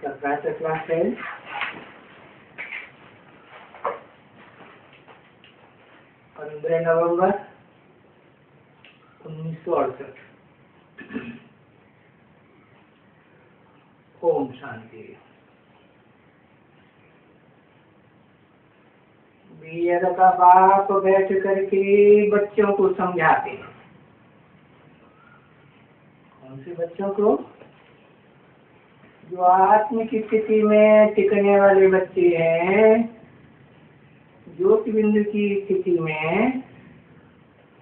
सरकार क्लास है 15 नवंबर 1968। ओम शांति। बीएड का बाप बैठ करके बच्चों को समझाते हैं। कौन से बच्चों को? जो आत्म की स्थिति में टिकने वाले बच्चे हैं, ज्योतिबिंदु की स्थिति में,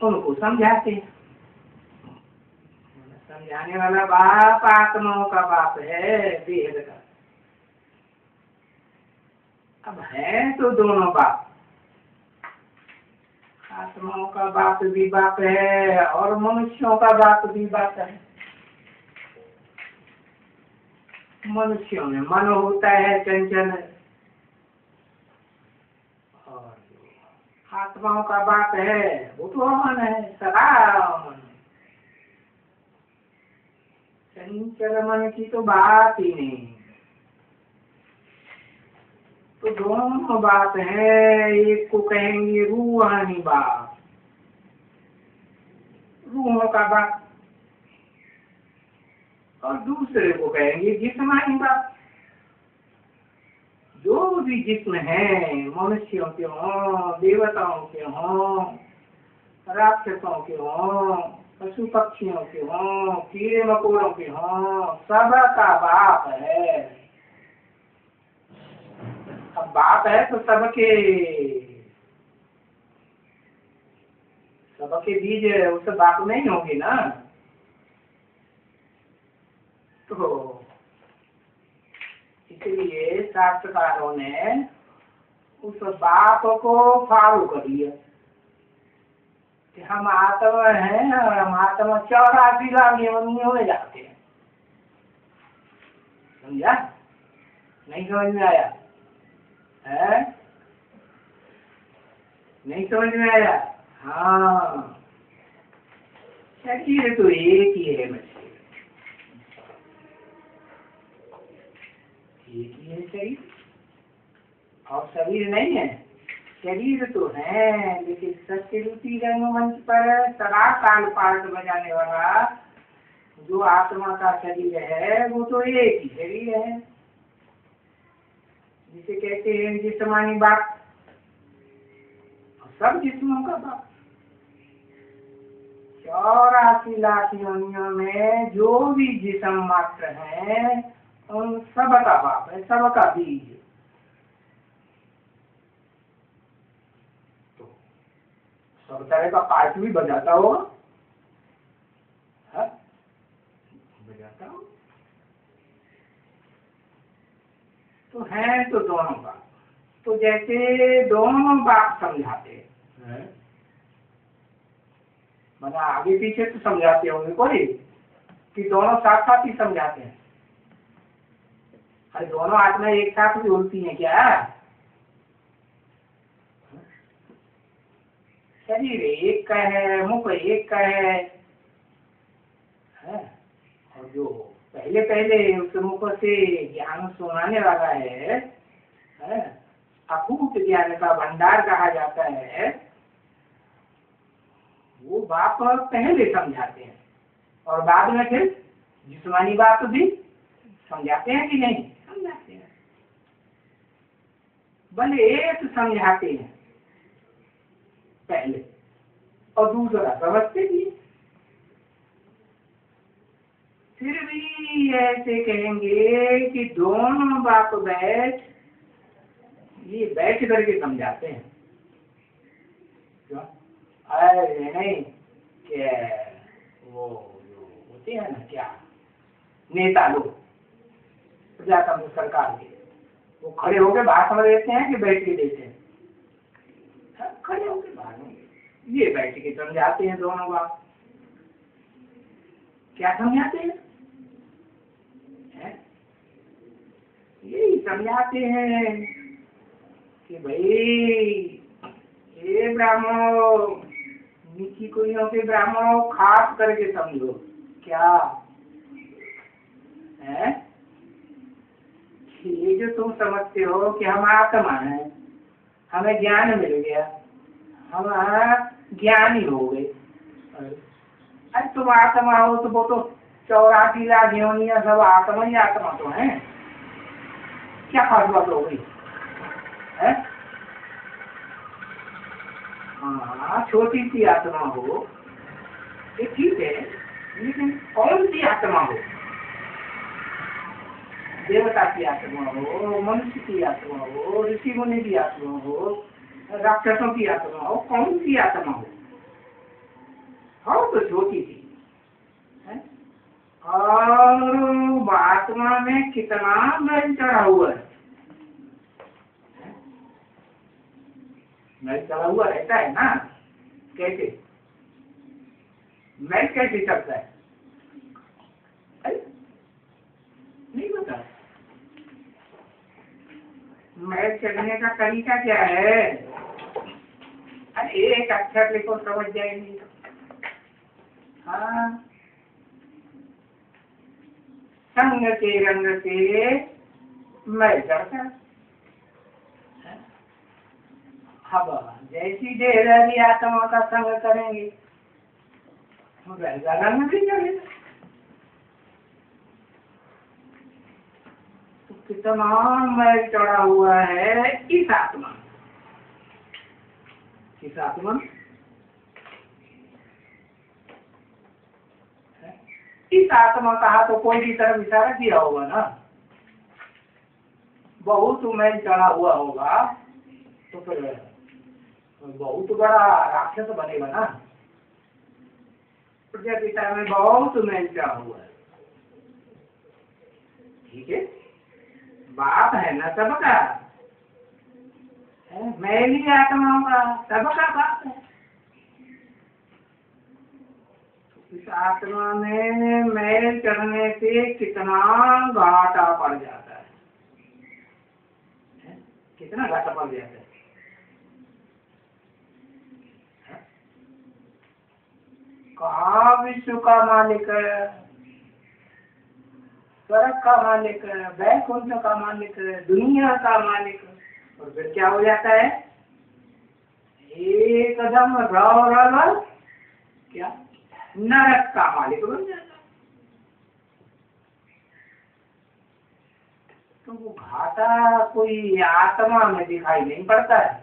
उनको समझाते हैं। समझाने वाला बाप आत्माओं का बाप है, वेद का। अब है तो दोनों बाप, आत्माओं का बाप भी बाप है और मनुष्यों का बाप भी बाप है। मनुष्यों में मन होता है चंचल, और आत्माओं का बाप है वो तो अमन है, सदा अमन। चंचल मन की तो बात ही नहीं। तो दोनों बात है। एक को कहेंगे रूहानी बाप, रूहों का बाप, और दूसरे को कहेंगे जिस्मानी बाप। जो भी जिस्म है, मनुष्यों के हों, देवताओं के हों, राक्षसों के हों, पशु पक्षियों के हों, कीड़े मकोड़ों के हों, सबका बाप है। अब बाप है तो सबके बीज उससे बाप नहीं होंगे ना। तो इसलिए शास्त्रकारों ने उस बाप को फाड़ू कर दिया कि हम आत्मा हैं और हम आत्मा 84 लाख योनियों में जाते हैं। समझा? नहीं समझ में आया है? नहीं समझ में आया? हाँ, शरीर तो एक ही है बच्चे, एक ही है शरीर, और शरीर नहीं है। शरीर तो है, लेकिन सत्य रूपी रंगमंच पर सदा काल पाठ बजाने वाला जो आत्मा का शरीर है वो तो एक ही शरीर है, जिसे कहते हैं जिस्मानी बाप, सब जिस्मों का बाप। 84 लाख योनियों में जो भी जिस्म मात्र है उन सब का बाप है, सबका बीज। तो सब तरह का पार्ट भी बजाता होगा, बजाता हो। तो है तो दोनों बाप। तो जैसे दोनों बाप समझाते हैं, मतलब आगे पीछे तो समझाते होंगे कोई, कि दोनों साथ साथ ही समझाते हैं। अरे दोनों आत्मा एक साथ भी बोलती हैं क्या? शरीर एक का है, मुख एक का है, और जो पहले पहले उस मुख से ज्ञान सुनाने वाला है, अकूट ज्ञान का भंडार कहा जाता है, वो बाप पहले समझाते हैं और बाद में फिर जिस्मानी बाप भी समझाते हैं कि नहीं? समझाते हैं। भले एक समझाते हैं पहले और दूसरा समझते भी, फिर भी ऐसे कहेंगे कि दोनों बाप बैठ करके समझाते हैं। क्यों? अरे नहीं कि वो जो होते हैं ना, क्या नेता लोग प्रजातंत्र सरकार के, वो खड़े होकर भाषण देते हैं कि बैठ के देते हैं? खड़े होकर भाषण, ये बैठ के समझाते हैं दोनों बाप। क्या समझाते हैं? यही समझाते हैं कि भाई ये ब्राह्मणों, नीची कुइयों के ब्राह्मणों, खास करके समझो। क्या है? ये जो तुम समझते हो कि हम आत्मा हैं, हमें ज्ञान मिल गया, हम ज्ञानी हो गए। अरे तुम आत्मा हो तो वो तो 84 लाख योनियां सब आत्मा ही आत्मा तो है, क्या खास बात हो गई है? हाँ, छोटी सी आत्मा हो ये ठीक है, लेकिन कौन सी आत्मा हो? देवता की आत्मा हो, मनुष्य की आत्मा हो, ऋषि मुनि की आत्मा हो, राक्षसों की आत्मा हो, कौन सी आत्मा हो? हाँ तो छोटी सी है। और आत्मा में कितना मैल चढ़ा हुआ है, मैल चढ़ा हुआ रहता है ना। कैसे मैल कैसे चढ़ता है? नहीं पता। मैल चढ़ने का तरीका क्या है? अरे एक अक्षर लिखो समझ जाएंगे। हाँ, संग के रंग से मैल चढ़ता है। अब जैसी देहधारी आत्मा का संग करेंगे वैसा रंग भी चढ़ेगा। तो कितना मैल चढ़ा हुआ है इस आत्मा, इस आत्मा इस आत्मा कहा तो कोई भी तरफ इशारा किया होगा ना। बहुत मैल चढ़ा हुआ होगा तो फिर बहुत बड़ा राक्षस बनेगा ना। प्रजापिता में बहुत मैल चढ़ा हुआ है, ठीक है, बाप है ना सबका, मैली आत्माओं का सबका बाप है। इस आत्मा में मैल चढ़ने से कितना घाटा पड़ जाता है, कितना घाटा पड़ जाता है। कहा विश्व का मालिक है, स्वर्ग का मालिक है, वैकुंठ का मालिक है, दुनिया का मालिक है, और फिर क्या हो जाता है? एकदम रौरव क्या नरक का मालिक बन जाता है। तो वो घाटा कोई आत्मा में दिखाई नहीं पड़ता है,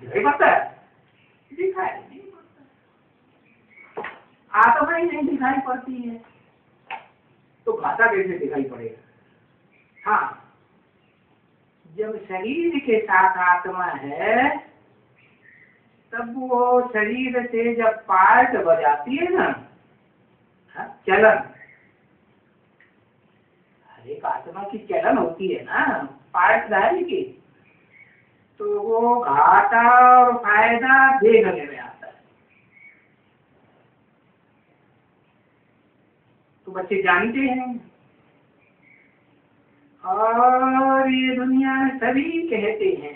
दिखाई पड़ता है? दिखाई नहीं पड़ता, आत्मा ही नहीं दिखाई पड़ती है तो घाटा कैसे दिखाई पड़ेगा? हाँ, जब शरीर के साथ आत्मा है तब वो शरीर से जब पार्ट बजाती है ना, चलन, हर एक आत्मा की चलन होती है ना पार्टधारी की, तो वो घाटा और फायदा देखने में आता है। तो बच्चे जानते हैं और ये दुनिया में सभी कहते हैं,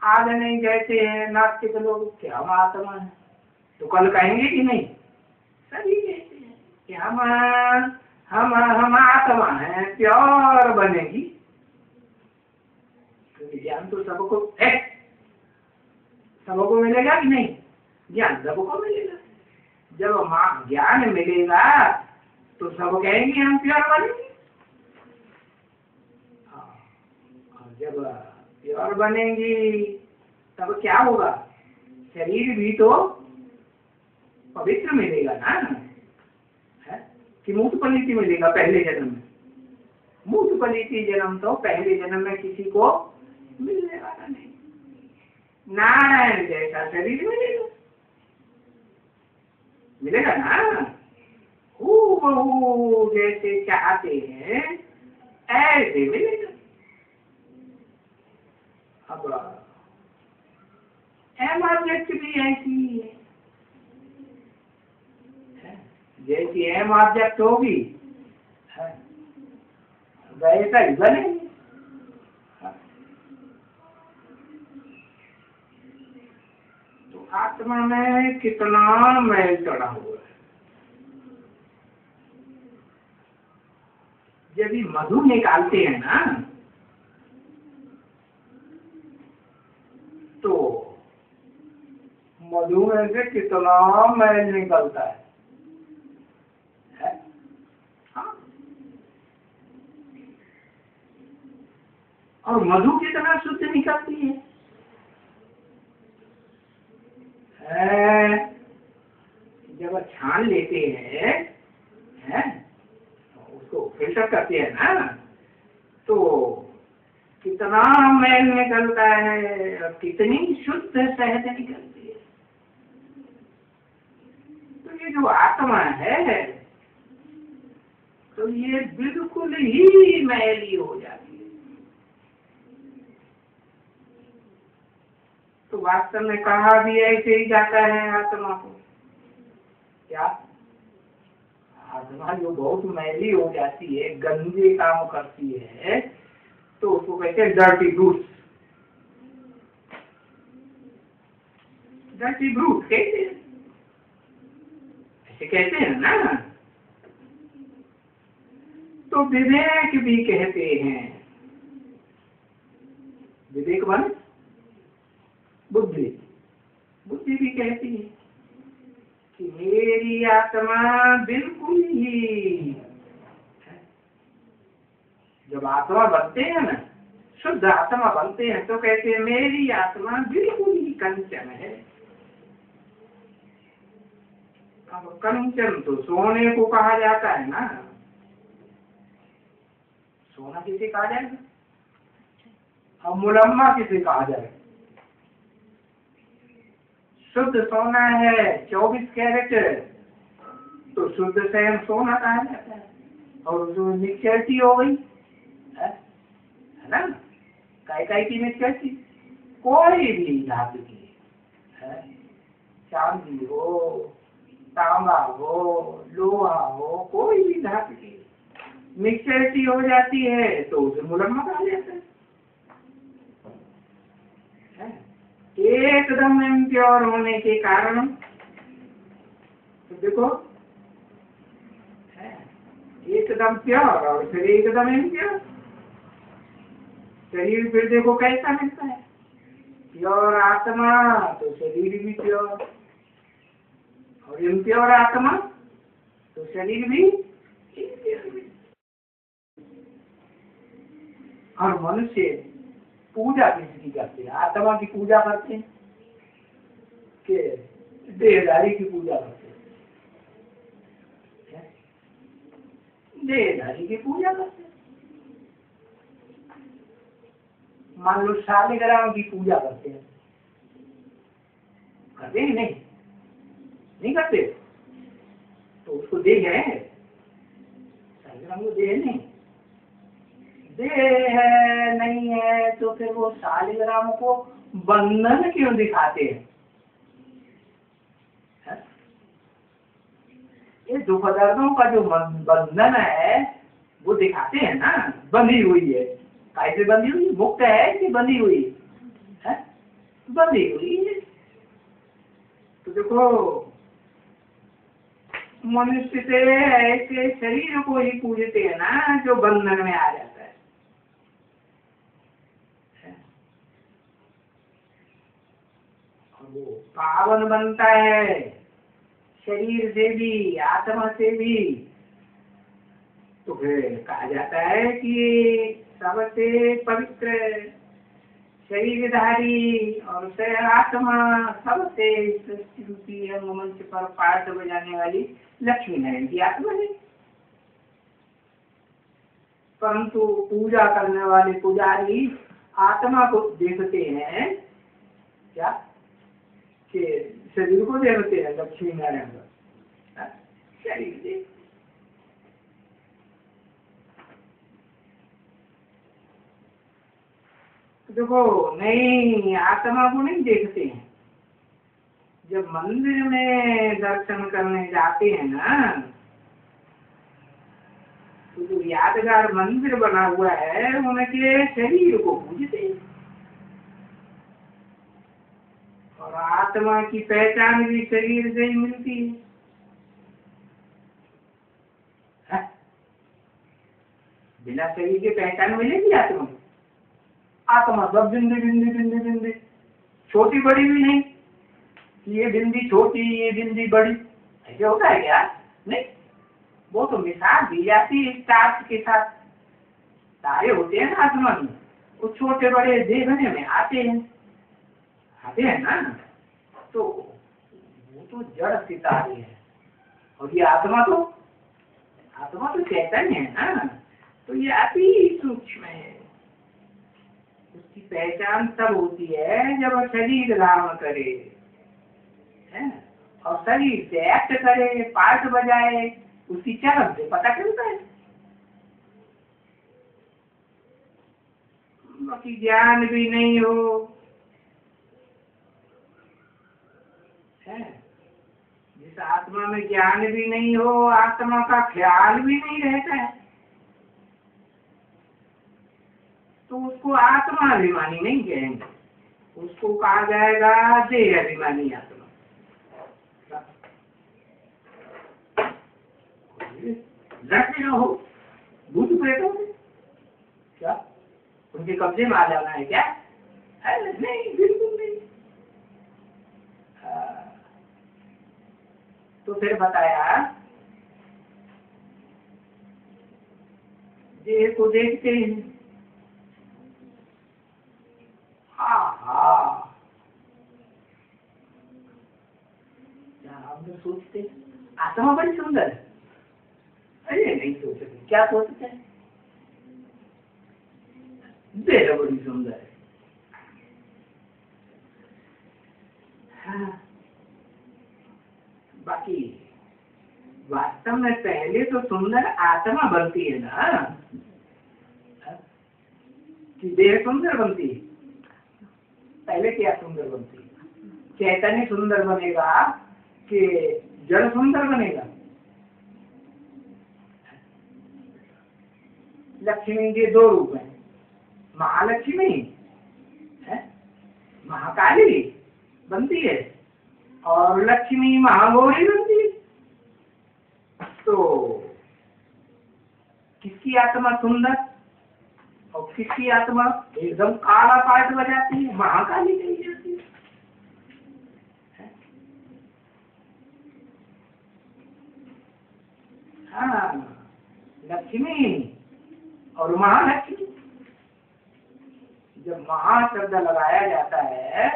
आज नहीं कहते हैं नास्तिक लोग कि हम आत्मा है, तो कल कहेंगे कि नहीं? सभी कहते हैं कि हम आत्मा है, प्योर बनेगी। तो ज्ञान तो सबको है, सबको मिलेगा कि नहीं? ज्ञान सबको मिलेगा। जब ज्ञान मिलेगा तो सब कहेंगे हम प्योर बनेंगे। और जब प्योर बनेंगी तब क्या होगा? शरीर भी तो पवित्र मिलेगा ना, है कि मूत पलीती मिलेगा पहले जन्म में? मूत पलीती जन्म तो पहले जन्म में किसी को मिलने वाला नहीं, नारायण जैसा शरीर मिलेगा, मिलेगा ना, हूबहू जैसे चाहते हैं ऐसे मिलेगा। अब एम ऑब्जेक्ट भी ऐसी ही है, जैसी एम ऑब्जेक्ट होगी वैसा ही बनेगी। तो आत्मा में कितना मैल चढ़ा हुआ है, भी मधु निकालते हैं ना, तो मधु में से कितना मैल निकलता है? हाँ। और मधु कितना शुद्ध निकलती है? जब छान लेते हैं, उसको फिल्टर करते हैं ना, तो कितना मैल निकलता है और कितनी शुद्ध शहद निकलती है। तो ये जो आत्मा है, तो ये बिल्कुल ही मैली हो जाती है। तो वास्तव में कहा भी ऐसे ही जाता है आत्मा को, क्या आत्मा जो बहुत मैली हो जाती है, गंदे काम करती है, तो उसको कहते हैं डर्टी ब्रूट। डर्टी ब्रूट कहते हैं, ऐसे कहते हैं ना। तो विवेक भी कहते हैं, विवेक मान बुद्धि, बुद्धि भी कहती है कि मेरी आत्मा बिल्कुल ही, जब आत्मा बनते हैं ना, शुद्ध आत्मा बनते हैं, तो कहते हैं मेरी आत्मा बिल्कुल ही कंचन है। अब कंचन तो सोने को कहा जाता है ना, सोना किसे कहा जाएगा? अब मुलम्मा किसे कहा जाएगा? शुद्ध सोना है 24 कैरेट, तो शुद्ध शहर सोना कहा जाता है। और जो निश्चयती हो गई है ना, काय की निश्चयती, कोई भी धातु की है, चांदी हो, तांबा हो, लोहा हो, कोई भी धातु की मिक्सचरिटी हो जाती है, तो उसे मुलम्मा कहा जाता है। एकदम इम्प्योर होने के कारण, तो देखो एकदम प्योर और फिर एकदम इम्प्योर। शरीर फिर देखो कैसा मिलता है, प्योर आत्मा तो शरीर भी प्योर, और इम्प्योर आत्मा तो शरीर भी इम्प्योर। और मनुष्य पूजा किसकी करते हैं? आत्मा की पूजा करते हैं कि देहधारी की पूजा करते हैं? देहधारी की पूजा करते हैं। मान लो शालिग्राम की पूजा करते हैं, करते ही नहीं, नहीं करते, तो उसको देह है? शालिग्राम को देह नहीं, देह है नहीं है, तो फिर वो शालिग्राम को बंधन क्यों दिखाते हैं? ये दो पदार्थों का जो बंधन है वो दिखाते हैं ना, बंधी हुई है। कैसे बंधी हुई? मुक्त है कि बंधी हुई है? बंधी हुई है। तो देखो मनुष्य से ऐसे शरीर को ही पूजते हैं ना जो बंधन में आ जाता है। और वो पावन बनता है शरीर से भी, आत्मा से भी। तो फिर कहा जाता है कि सबसे पवित्र शरीरधारी और आत्मा, सबसे सृष्टि रूपी मंच पर पाठ बजाने वाली लक्ष्मी नारायण की आत्मा है। परंतु पूजा करने वाले पुजारी आत्मा को देखते हैं क्या? कि शरीर को देखते हैं लक्ष्मी नारायण का शरीर देख। देखो नहीं, आत्मा को नहीं देखते हैं। जब मंदिर में दर्शन करने जाते हैं ना, तो जो यादगार मंदिर बना हुआ है उनके शरीर को पूजते हैं। और आत्मा की पहचान भी शरीर से ही मिलती है। बिना शरीर के पहचान मिलेगी आत्मा? आत्मा सब बिंदी बिंदी बिंदी बिंदी, छोटी बड़ी भी नहीं, ये बिंदी छोटी ये बिंदी बड़ी, ऐसे होता है क्या? नहीं, वो तो मिसाल दी जाती है स्टार्च के साथ। तारे होते हैं ना आसमान में, वो छोटे बड़े देखने में आते हैं ना, तो वो तो जड़ सितारे हैं, और ये आत्मा तो चैतन्य है ना, तो ये अति सूक्ष्म है। उसकी पहचान तब होती है जब शरीर धारण करे, है, और शरीर से एक्ट करे, पार्ट बजाए, उसकी चलन से पता चलता है। बाकी ज्ञान भी नहीं हो, है, जिस आत्मा में ज्ञान भी नहीं हो, आत्मा का ख्याल भी नहीं रहता है, तो उसको आत्मा अभिमानी नहीं कहेंगे, उसको कहा जाएगा देह अभिमानी आत्मा। लड़ते ना हो भूत प्रेतों से, क्या उनके कब्जे में आ जाना है क्या? नहीं, बिल्कुल नहीं। तो फिर बताया, देह को देखते हैं, क्या हम तो सोचते आत्मा बड़ी सुंदर है? अरे नहीं सोचते, क्या सोचते हैं? देह बड़ी सुंदर है। हाँ। बाकी वास्तव में पहले तो सुंदर आत्मा बनती है ना, कि देह सुंदर बनती है? पहले क्या सुंदर बनती है? चैतन्य सुंदर बनेगा कि जड़ सुंदर बनेगा? लक्ष्मी के दो रूप हैं, महालक्ष्मी है, महाकाली बनती है, और लक्ष्मी महागौरी बनती है। तो किसकी आत्मा सुंदर और किसकी आत्मा एकदम काला पाठ बजाती है? महाकाली कही जाती है। हाँ, लक्ष्मी और महालक्ष्मी। जब महा शब्द लगाया जाता है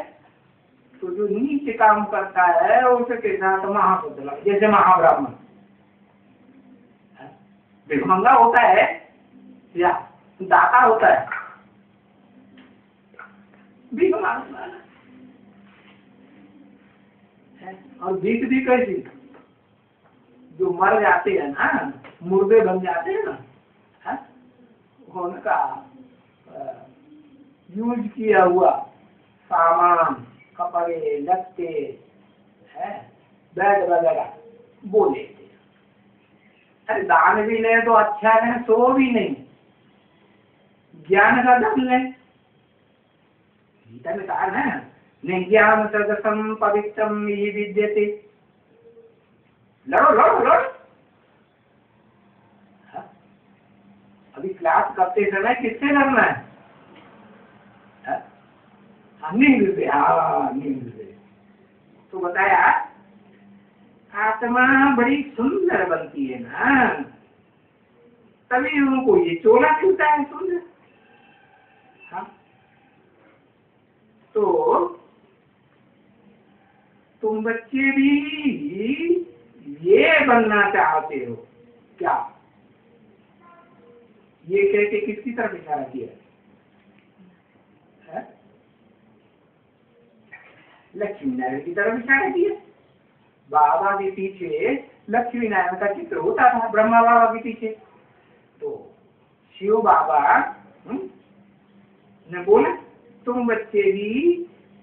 तो जो नीचे काम करता है उसके साथ महा शब्द लगा, जैसे महाब्राह्मण भिखमंगा होता है या दाता होता है? भीख मांगना है। और भीख भी कैसी? जो मर जाते हैं ना, मुर्दे बन जाते हैं ना, है? उनका यूज किया हुआ सामान, कपड़े लत्ते, है, बेड वगैरह वो लेते। अरे दान भी ले तो अच्छा है, सो भी नहीं, ज्ञान का दान ले। गीता में कहा ना, निज्ञान सदसम पवित्रम ये विद्यते। लड़ो लड़ो लड़ो। अभी क्लास करते समय किससे लड़ना है? नींद से। हाँ, नींद से। तो बताया आत्मा बड़ी सुंदर बनती है ना, तभी उनको ये चोला मिलता है सुंदर। हाँ, तो तुम बच्चे भी ये बनना चाहते हो क्या? ये कह के किसकी तरफ इशारा किया है? लक्ष्मी नारायण की तरफ इशारा किया। बाबा के पीछे लक्ष्मी नारायण का चित्र होता था, ब्रह्मा बाबा के पीछे। तो शिव बाबा ने बोला तुम बच्चे भी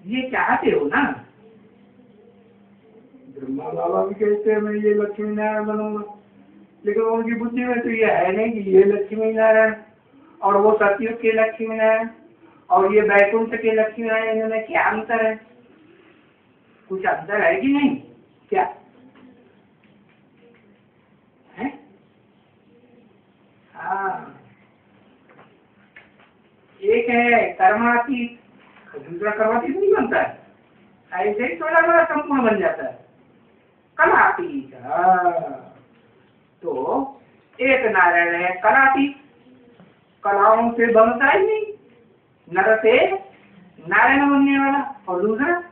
ये चाहते हो ना? ब्रह्मा बाबा भी कहते हैं मैं ये लक्ष्मी नारायण बनूंगा, लेकिन उनकी बुद्धि में तो ये है नहीं कि ये लक्ष्मी नारायण और वो सतयुग के लक्ष्मी नारायण और ये वैकुंठ के लक्ष्मी नारायण, इनमें क्या अंतर है? कुछ अंतर है कि नहीं? क्या है? हाँ, एक है कर्मातीत, दूसरा कर्मातीत नहीं बनता है, ऐसे ही 16 कला संपूर्ण बन जाता है। कलातीत, तो एक नारायण है कलातीत, कलाओं से बनता ही नहीं, नर से नारायण बनने वाला। और दूसरा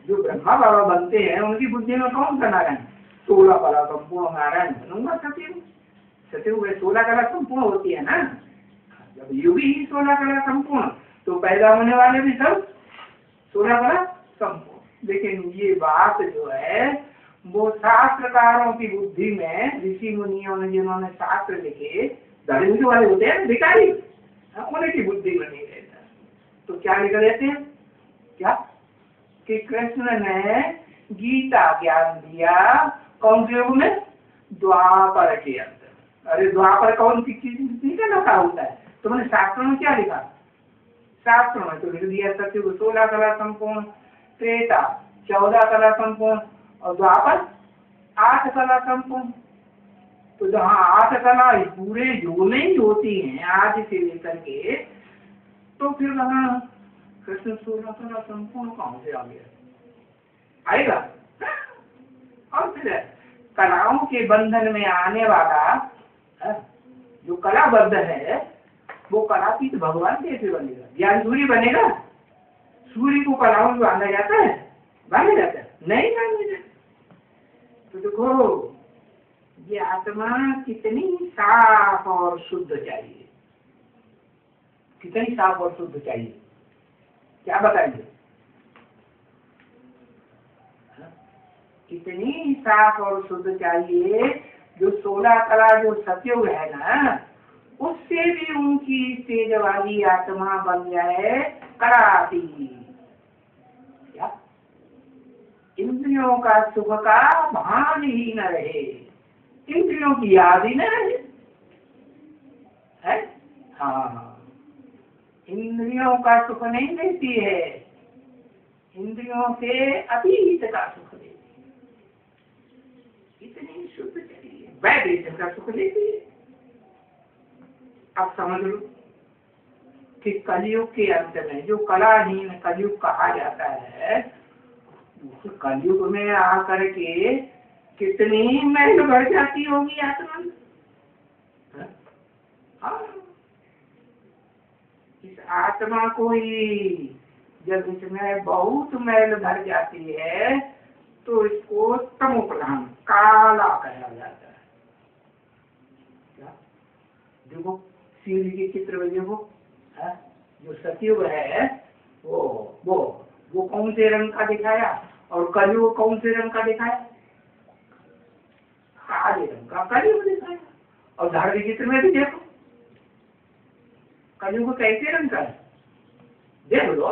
जो ब्रह्मा बाबा बनते हैं उनकी बुद्धि में कौन सा नारायण? 16 कला संपूर्ण नारायण बनूंगा सत्यु। सत्यु में 16 कला संपूर्ण होती है ना, जब युग ही 16 कला संपूर्ण, तो पैदा होने वाले भी सब 16 कला संपूर्ण। लेकिन ये बात जो है वो शास्त्रकारों की बुद्धि में, ऋषि मुनियों ने जिन्होंने शास्त्र लिखे, धर्म वाले होते हैं भिखारी, उनकी बुद्धि में नहीं रहता। तो क्या लिख देते हैं क्या कि कृष्ण ने गीता ज्ञान दिया कौन से युग में? द्वापर के अंदर। अरे द्वापर कौन सी चीज का लिखा होता है? तो मैंने शास्त्रों में क्या लिखा? शास्त्रों में तो लिख दिया सत्युग 16 कला संपूर्ण, त्रेता 14 कला संपूर्ण, और द्वापर 8 कला संपूर्ण। तो जहाँ 8 कला पूरे युग में ही होती हैं आज से लेकर के, तो फिर वहाँ कृष्ण 16 कला संपूर्ण कहाँ से आ गया? आएगा? और फिर कलाओं के बंधन में आने वाला जो कलाबद्ध है वो कलातीत भगवान कैसे बनेगा? ज्ञान सूर्य बनेगा? सूर्य को कलाओं में बांधा जाता है? बांधा जाता है? नहीं बांधा जाता। तो देखो ये आत्मा कितनी साफ और शुद्ध चाहिए, कितनी साफ और शुद्ध चाहिए, क्या बताएंगे? कितनी साफ और शुद्ध चाहिए? जो 16 कला जो सतयुग है ना, उससे भी उनकी तेज वाली आत्मा बन जाए कलातीत। क्या? इंद्रियों का सुख का भान ही न रहे, इंद्रियों की याद ही न रहे है? हाँ, इंद्रियों का सुख नहीं देती है, इंद्रियों से अतीत का सुख देती है। इतनी शुद्ध चाहिए, वैदिक का सुख देती है। अब समझ लो कि कलयुग के अंत में जो कलाहीन कलयुग कहा जाता है, उस कलयुग में आकर के कितनी महल बढ़ जाती होगी आत्मा। हाँ, इस आत्मा को ही जब इसमें बहुत मैल भर जाती है तो इसको तमोप्रधान काला कहा जाता है। क्या? देखो सूर्य के चित्र में देखो, जो सतयुग है वो कौन से रंग का दिखाया और कलयुग कौन से रंग का दिखाया? काले रंग का कलयुग दिखाया। और धार्मिक चित्र में भी देखो कलयुग कैसे रंग का है, देख लो।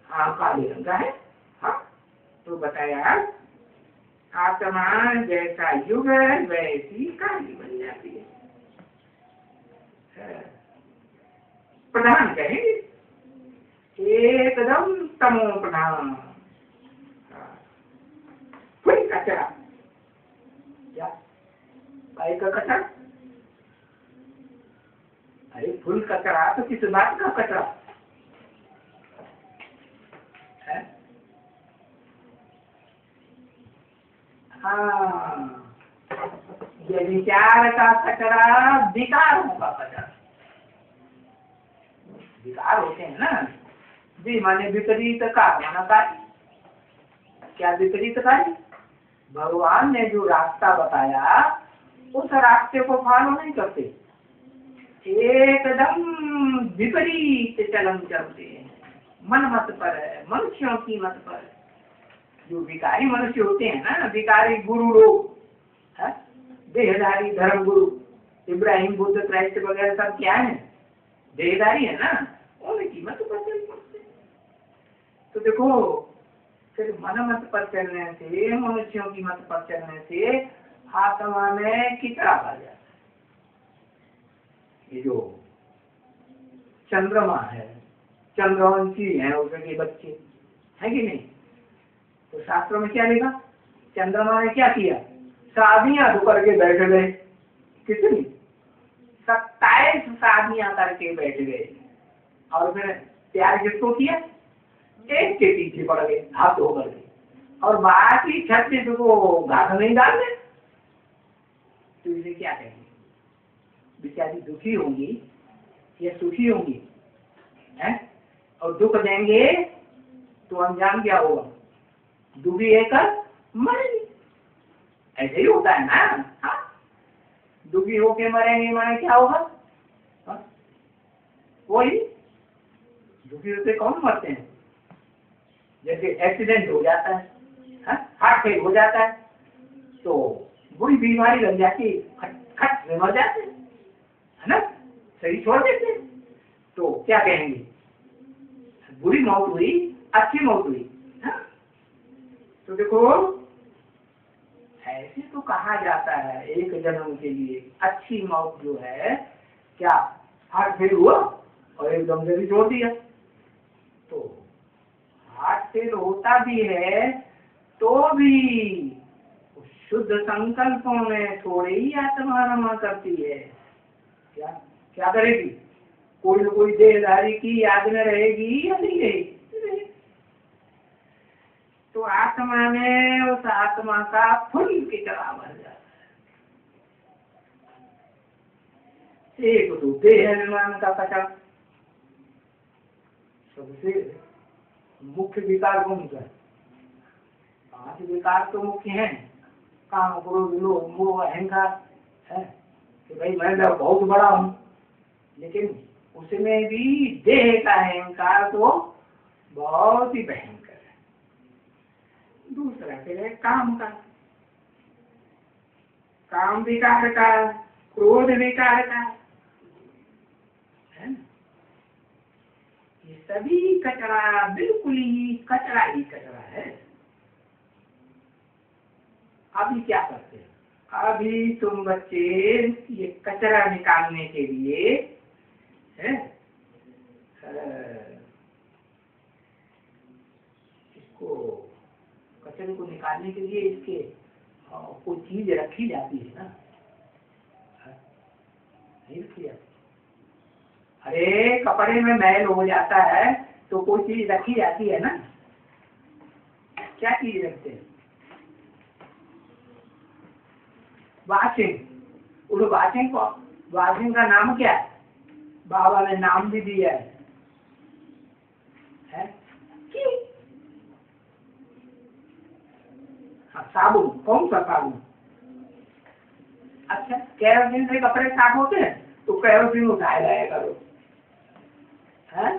हाँ, काले रंग का है। हाँ, तो बताया आत्मा जैसा युग है वैसी काली बन जाती है। प्रधान कहेंगे एकदम तमो प्रधान। कोई कचरा, क्या काय का कचरा? अरे फुल कचरा तो किस बात का कचरा है? हाँ, ये विचार का कचरा विकारों का कचरा। विकार होते हैं ना जी, माने विपरीत का माना कार्य। क्या विपरीत कार्य? भगवान ने जो रास्ता बताया उस रास्ते को फॉलो नहीं करते, एकदम विपरीत चलन चलते हैं, मन मत पर है, मनुष्यों की मत पर। जो विकारी मनुष्य होते हैं ना, विकारी गुरु लोग, देहधारी धर्म गुरु, इब्राहिम बुद्ध क्राइस्ट वगैरह सब क्या है? देहधारी है ना, उनकी मत पर चलते। तो देखो फिर मन मत पर चलने से, मनुष्यों की मत पर चलने से आत्मा में कितना आ जाता है। ये जो चंद्रमा है, चंद्रवंशी है, उसके बच्चे है कि नहीं? तो शास्त्रों में क्या लिखा? चंद्रमा ने क्या किया? शादियां करके बैठ गए। कितनी? 27 शादियां करके बैठ गए। और फिर प्यार किसको किया? एक के पीछे पड़ गए, हाथ धो करके, और बाकी 36 को घाट नहीं डाल दे, तो इसे क्या कहेंगे? बेचारी दुखी होंगी या सुखी होंगी है? और दुख देंगे तो अंजाम क्या होगा? दुखी होकर मरेंगे। ऐसे ही होता है ना। हाँ? दुखी होके मरेंगे माने क्या होगा? हाँ? वही दुखी होते कौन मरते हैं? जैसे एक्सीडेंट हो जाता है, हार्ट फेल हो जाता है, तो बुरी बीमारी लग जाती है, खट में मर जाते हैं, है ना? शरीर छोड़ देते हैं, तो क्या कहेंगे? बुरी मौत हुई, अच्छी मौत हुई। हाँ? तो देखो, ऐसे तो कहा जाता है एक जन्म के लिए अच्छी मौत जो है, क्या हार्ट फेल हुआ और एकदम से भी छोड़ दिया, तो हार्ट फेल होता भी है तो भी शुद्ध संकल्पों में थोड़े ही आत्मा रमा करती है। क्या क्या करेगी? कोई न कोई देहधारी की याद में रहेगी या नहीं रहेगी? तो आत्मा में उस आत्मा का फुल किचड़ा भर जाता है। एक तो देह अभिमान का कचरा, सबसे मुख्य विकार कौन सा है? 5 विकार तो मुख्य हैं, काम, क्रोध, लोभ, मोह, अहंकार है कि भाई मैं बहुत बड़ा हूँ, लेकिन उसमें भी देह का अहंकार तो बहुत ही भयंकर है। दूसरा है काम का, काम विकार का, क्रोध विकार का, है ना? ये सभी कचरा, बिल्कुल ही कचरा है। अभी क्या करते हैं? अभी तुम बच्चे ये कचरा निकालने के लिए है, इसको कचरे को निकालने के लिए इसके कोई चीज रखी जाती है ना? नहीं रखी जाती? अरे कपड़े में मैल हो जाता है तो कोई चीज रखी जाती है ना? क्या चीज रखते हैं? वाशिंग। उस वाशिंग का नाम क्या है? बाबा ने नाम भी दिया है? हाँ, साबुन। कौन सा साबुन? अच्छा, केरोसिन से कपड़े साफ होते हैं तो केरोसिन उठाया जाया करो, है?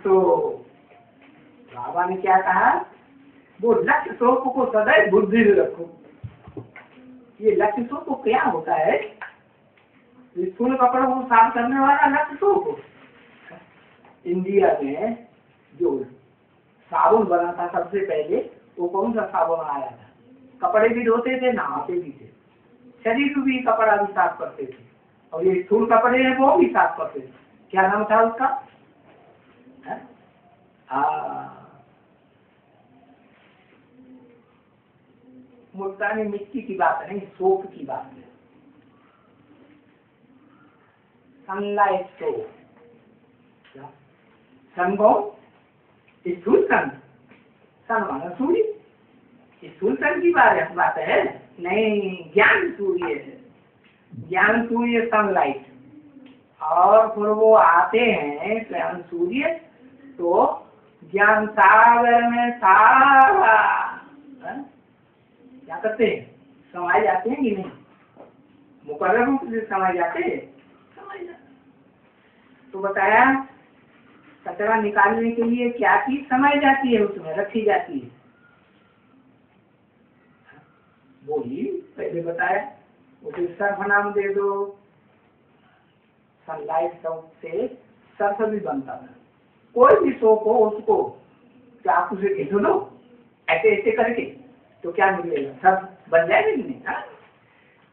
तो बाबा ने क्या कहा? वो लक्ष्य सोप को सदैव बुद्धि में रखो। ये लक्ष्य सोप क्या होता है? स्थूल कपड़ों को साफ करने वाला लक्ष्य सोप। इंडिया में जो साबुन बना था सबसे पहले, वो कौन सा साबुन आया था? कपड़े भी धोते थे, नहाते भी थे, शरीर भी कपड़ा भी साफ करते थे, और ये स्थूल कपड़े हैं वो भी साफ करते थे। क्या नाम था उसका? मुल्तानी मिट्टी की बात नहीं, सोप की बात है। Sunlight soap. सन को स्थूल सन, सन माना सूर्य, स्थूल सन की बात है नहीं, ज्ञान सूर्य है। ज्ञान सूर्य सनलाइट, और फिर वो आते हैं ज्ञान सूर्य तो ज्ञान सागर में सारा क्या करते हैं? समाये जाते हैं कि नहीं? मुकर्रर रूप से समाये जाते हैं, समाये जाते। तो बताया कचरा निकालने के लिए क्या चीज समाई जाती है, उसमें रखी जाती है? वो ही पहले बताया, उसे सर्फ नाम दे दो। सनलाइट सोप से सर्फ भी बनता था। कोई भी सोप हो उसको क्या आप उसे घिसो लो ऐसे ऐसे करके, तो क्या मिलेगा? सर्फ बन जाएगा कि नहीं? हाँ?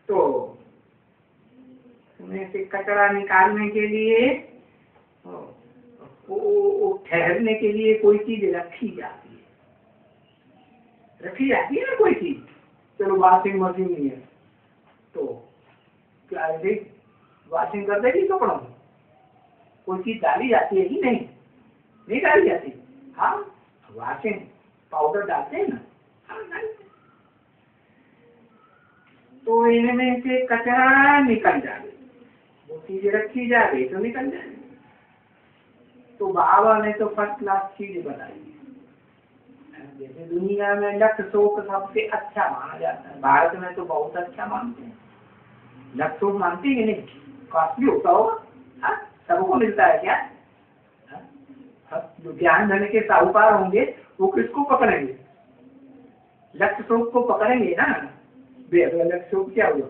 तो उसमें से कचरा निकालने के लिए ठहरने के लिए कोई चीज रखी जाती है ना कोई चीज। चलो वॉशिंग मशीन नहीं है तो क्या ऐसे वॉशिंग कर देगी कपड़ों में? कोई चीज डाली जाती है कि नहीं? नहीं डाली जाती। हाँ, वॉशिंग पाउडर डालते हैं ना। हाँ, डालते हैं। तो इनमें से कचरा निकल जाए, वो चीजें रखी जा रही तो निकल जाए। तो बाबा ने तो फर्स्ट क्लास चीज बताई। जैसे दुनिया में लक्स सोप सबसे अच्छा माना जाता है, भारत में तो बहुत अच्छा मानते हैं। लक्स सोप मानते हैं कि नहीं? कॉस्टली होता होगा। हाँ, सबको मिलता है क्या? हाँ, जो ध्यान धन के साहूकार होंगे वो किसको पकड़ेंगे? लक्स सोप को पकड़ेंगे ना। लक्स सोप क्या हुआ?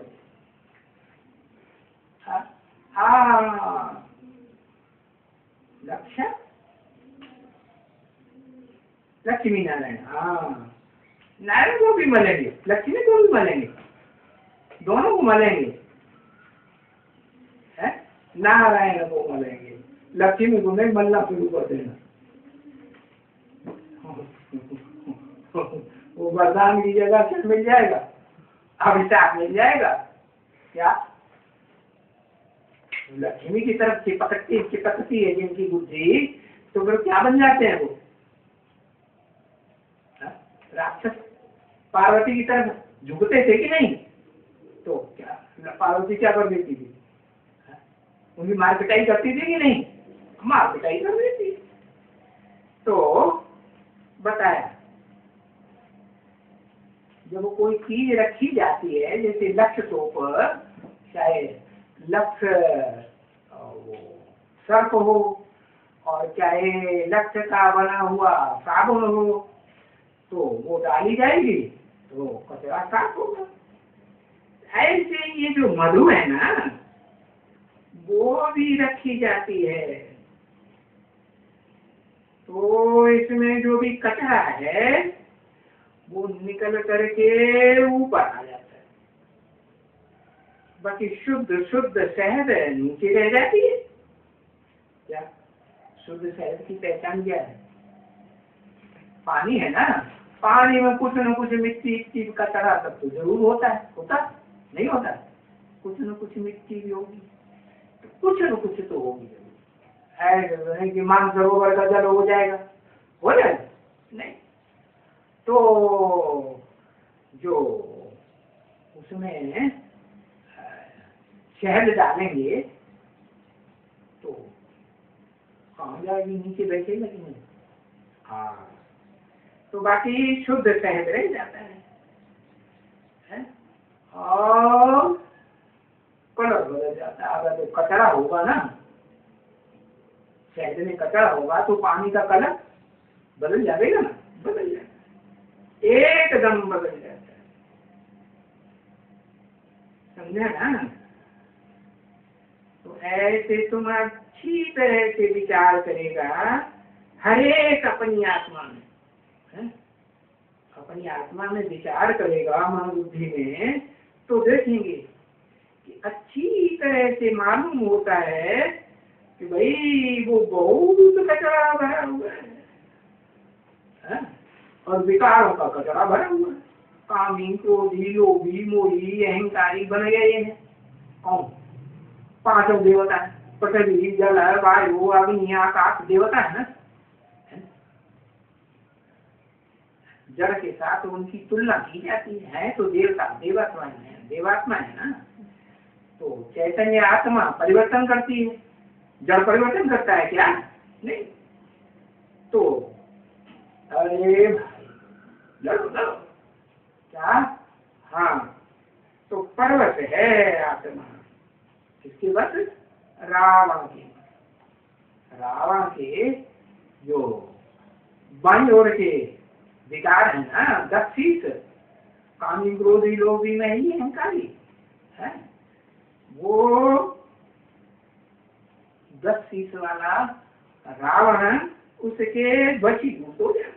हाँ, लक्ष्य लक्ष्मी नारायण। हाँ, नारायण को भी मलेंगे, लक्ष्मी को भी मलेंगे, दोनों को मलेंगे। है, नारायण को मलेंगे, लक्ष्मी को नहीं मलना शुरू कर देना। वो वरदान की जगह क्या मिल जाएगा? अभिशाप मिल जाएगा क्या? लक्ष्मी की तरफ चिपकती है जिनकी बुद्धि, तो फिर क्या बन जाते हैं वो? राक्षस। पार्वती की तरफ झुकते थे कि नहीं? तो क्या पार्वती क्या कर देती थी? उनकी मार पिटाई करती थी कि नहीं? मार पिटाई कर देती। तो बताया, जब कोई चीज रखी जाती है, जैसे लक्ष्य सोप, चाहे लक्ष्य सर्प हो और चाहे लक्ष्य का बना हुआ साबुन हो, तो वो डाली जाएगी तो कचरा साफ होगा। ऐसे ये जो मधु है ना, वो भी रखी जाती है, तो इसमें जो भी कचरा है वो निकल करके ऊपर आ जाता है, बाकी शुद्ध शुद्ध शहद नीचे रह जाती है। क्या शुद्ध शहद की पहचान क्या है? पानी है ना, पानी में कुछ न कुछ मिट्टी कचरा सब तो जरूर होता है। होता नहीं होता? कुछ न कुछ मिट्टी भी होगी, तो कुछ न कुछ तो होगी जरूर। है कि मानसरोवर का जल हो जाएगा? हो जाएगा नहीं। तो जो उसमें शहद डालेंगे तो कहाँ जाएगी? नीचे बैठेगा कि नहीं? हाँ, तो बाकी शुद्ध शहद रह जाता है? और कलर बदल जाता है। अगर कचरा होगा ना, शहद में कचरा होगा तो पानी का कलर बदल जाएगा ना, बदल जाएगा, एकदम बदल जाता है। समझा ना? तो ऐसे तुम अच्छी तरह से विचार करेगा हर एक अपनी आत्मा में, है? अपनी आत्मा में विचार करेगा, मन बुद्धि में, तो देखेंगे कि अच्छी तरह से मालूम होता है कि भाई वो बहुत कचरा भरा हुआ है? और विकारों का कचरा भरा हुआ है। कामी, क्रोधी, लोभी, मोही, अहंकारी बन गए हैं। कौन? पांचों देवता है, पृथ्वी, जल, वायु, अग्नि, आकाश देवता है ना। जड़ के साथ उनकी तुलना की जाती है, तो देवता देवात्मा है ना। तो चैतन्य आत्मा परिवर्तन करती है, जड़ परिवर्तन करता है क्या? नहीं। तो अरे भाई, लड़ो लड़ो क्या? हाँ, तो पर्वत है आत्मा, किसके बस? रावण के। रावण के जो बाई ओर के विकार है ना, 10 शीश, कामी, क्रोधी, लोभी, नहीं अहंकारी है, वो 10 शीश वाला रावण उसके वशीभूत हो जाते,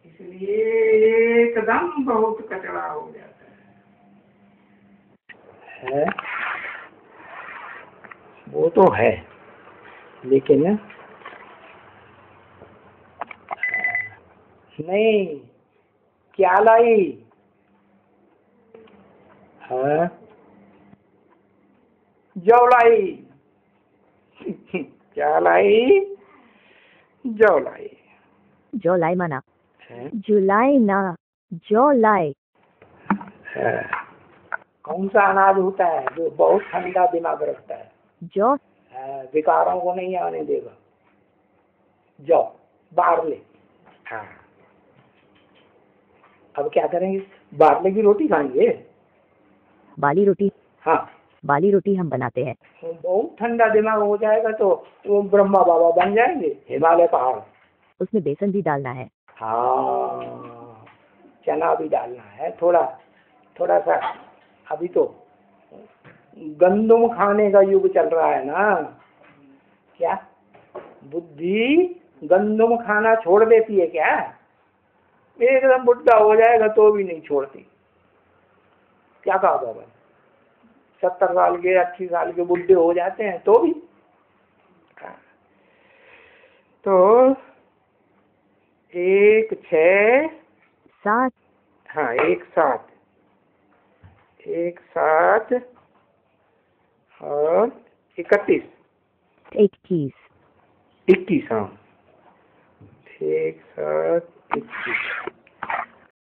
इसलिए एकदम बहुत कचरा हो जाता है। वो तो है, लेकिन नहीं, क्या लाई है? जौ लाई, क्या लाई? जौ लाई। जुलाई माना हैं? जुलाई ना जुलाई। कौन सा अनाज होता है जो बहुत ठंडा दिमाग रखता है? जौ विकारों को नहीं आने देगा। जौ, बारले। हाँ, अब क्या करेंगे? बारले की रोटी खाएंगे। बाली रोटी। हाँ, बाली रोटी हम बनाते हैं। बहुत ठंडा दिमाग हो जाएगा तो वो ब्रह्मा बाबा बन जाएंगे, हिमालय पहाड़। उसमें बेसन भी डालना है। हाँ, चना भी डालना है थोड़ा थोड़ा सा। अभी तो गंदुम खाने का युग चल रहा है ना। क्या बुद्धि गंदुम खाना छोड़ देती है क्या? एकदम बुढ़ा हो जाएगा तो भी नहीं छोड़ती। क्या कहा बाबा? 70 साल के 80 साल के बुढ़े हो जाते हैं तो भी। तो 1 6 7 हाँ 1 7 1 7 और 31 21 21 हाँ 1 7 21